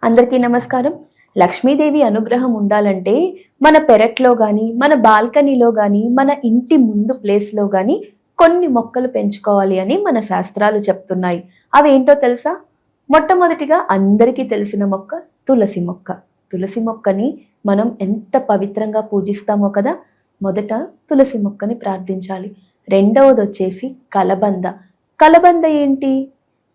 అందరికీ నమస్కారం. లక్ష్మీదేవి అనుగ్రహం ఉండాలంటే మన పెరట్లో గాని, మన బాల్కనీలో గాని, మన ఇంటి ముందు ప్లేస్‌లో గాని కొన్ని మొక్కలు పెంచుకోవాలి అని మన శాస్త్రాలు చెప్తున్నాయి. అవేంటో తెలుసా? మొట్టమొదటిగా అందరికీ తెలిసిన మొక్క తులసి మొక్క. తులసి మొక్కని మనం ఎంత పవిత్రంగా పూజిస్తామో కదా! మొదట తులసి మొక్కని ప్రార్థించాలి. రెండవదొచ్చేసి కలబంద. కలబంద ఏంటి?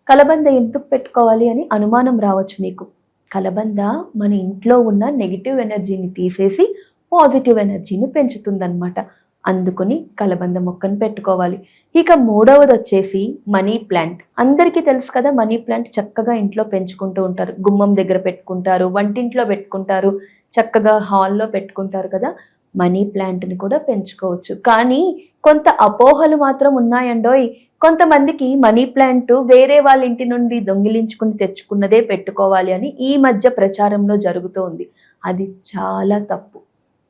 కలబంద ఎందుకు పెట్టుకోవాలి అని అనుమానం రావచ్చు మీకు. కలబంద మన ఇంట్లో ఉన్న నెగిటివ్ ఎనర్జీని తీసేసి పాజిటివ్ ఎనర్జీని పెంచుతుందన్నమాట. అందుకని కలబంద మొక్కను పెట్టుకోవాలి. ఇక మూడవది వచ్చేసి మనీ ప్లాంట్. అందరికీ తెలుసు కదా, మనీ ప్లాంట్ చక్కగా ఇంట్లో పెంచుకుంటూ ఉంటారు. గుమ్మం దగ్గర పెట్టుకుంటారు, వంటింట్లో పెట్టుకుంటారు, చక్కగా హాల్లో పెట్టుకుంటారు కదా. మనీ ప్లాంట్ని కూడా పెంచుకోవచ్చు. కానీ కొంత అపోహలు మాత్రం ఉన్నాయండోయ్. కొంతమందికి మనీ ప్లాంట్ వేరే వాళ్ళ ఇంటి నుండి దొంగిలించుకుని తెచ్చుకున్నదే పెట్టుకోవాలి అని ఈ మధ్య ప్రచారంలో జరుగుతోంది. అది చాలా తప్పు.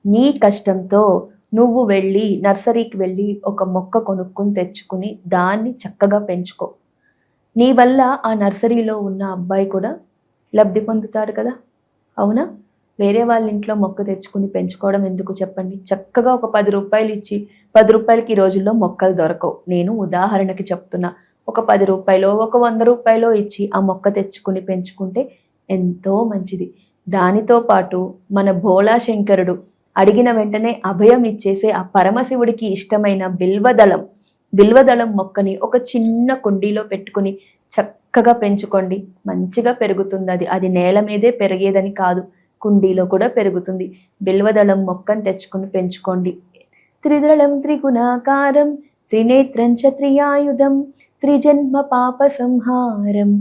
నీ కష్టంతో నువ్వు వెళ్ళి నర్సరీకి వెళ్ళి ఒక మొక్క కొనుక్కుని తెచ్చుకుని దాన్ని చక్కగా పెంచుకో. నీ వల్ల ఆ నర్సరీలో ఉన్న అబ్బాయి కూడా లబ్ధి పొందుతాడు కదా, అవునా? వేరే వాళ్ళ ఇంట్లో మొక్క తెచ్చుకుని పెంచుకోవడం ఎందుకు చెప్పండి? చక్కగా ఒక 10 రూపాయలు ఇచ్చి, 10 రూపాయలకి ఈ రోజుల్లో మొక్కలు దొరకవు. నేను ఉదాహరణకి చెప్తున్నా. ఒక 10 రూపాయలో, ఒక 100 రూపాయలో ఇచ్చి ఆ మొక్క తెచ్చుకుని పెంచుకుంటే ఎంతో మంచిది. దానితో పాటు మన భోళా శంకరుడు అడిగిన వెంటనే అభయం ఇచ్చేసే ఆ పరమశివుడికి ఇష్టమైన బిల్వదళం మొక్కని ఒక చిన్న కుండీలో పెట్టుకుని చక్కగా పెంచుకోండి. మంచిగా పెరుగుతుంది. అది నేల మీదే పెరిగేదని కాదు, కుండీలో కూడా పెరుగుతుంది. బిల్వదళం మొక్కను తెచ్చుకుని పెంచుకోండి. త్రిదళం త్రిగుణాకారం త్రినేత్రం చ త్రియాయుధం త్రిజన్మ పాప సంహారం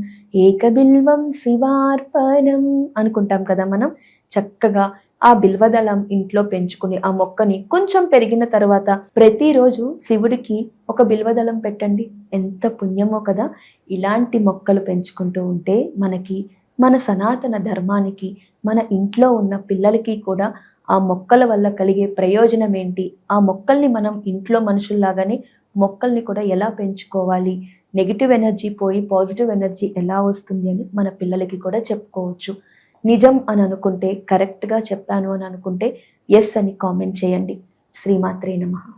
ఏకబిల్వం శివార్పణం అనుకుంటాం కదా మనం. చక్కగా ఆ బిల్వదళం ఇంట్లో పెంచుకుని ఆ మొక్కని కొంచెం పెరిగిన తర్వాత ప్రతిరోజు శివుడికి ఒక బిల్వదళం పెట్టండి. ఎంత పుణ్యమో కదా. ఇలాంటి మొక్కలు పెంచుకుంటూ ఉంటే మనకి, మన సనాతన ధర్మానికి, మన ఇంట్లో ఉన్న పిల్లలకి కూడా ఆ మొక్కల వల్ల కలిగే ప్రయోజనం ఏంటి, ఆ మొక్కల్ని మనం ఇంట్లో మనుషుల్లాగానే మొక్కల్ని కూడా ఎలా పెంచుకోవాలి, నెగిటివ్ ఎనర్జీ పోయి పాజిటివ్ ఎనర్జీ ఎలా వస్తుంది అని మన పిల్లలకి కూడా చెప్పుకోవచ్చు. నిజం అని అనుకుంటే, కరెక్ట్గా చెప్పాను అని అనుకుంటే ఎస్ అని కామెంట్ చేయండి. శ్రీమాత్రే నమః.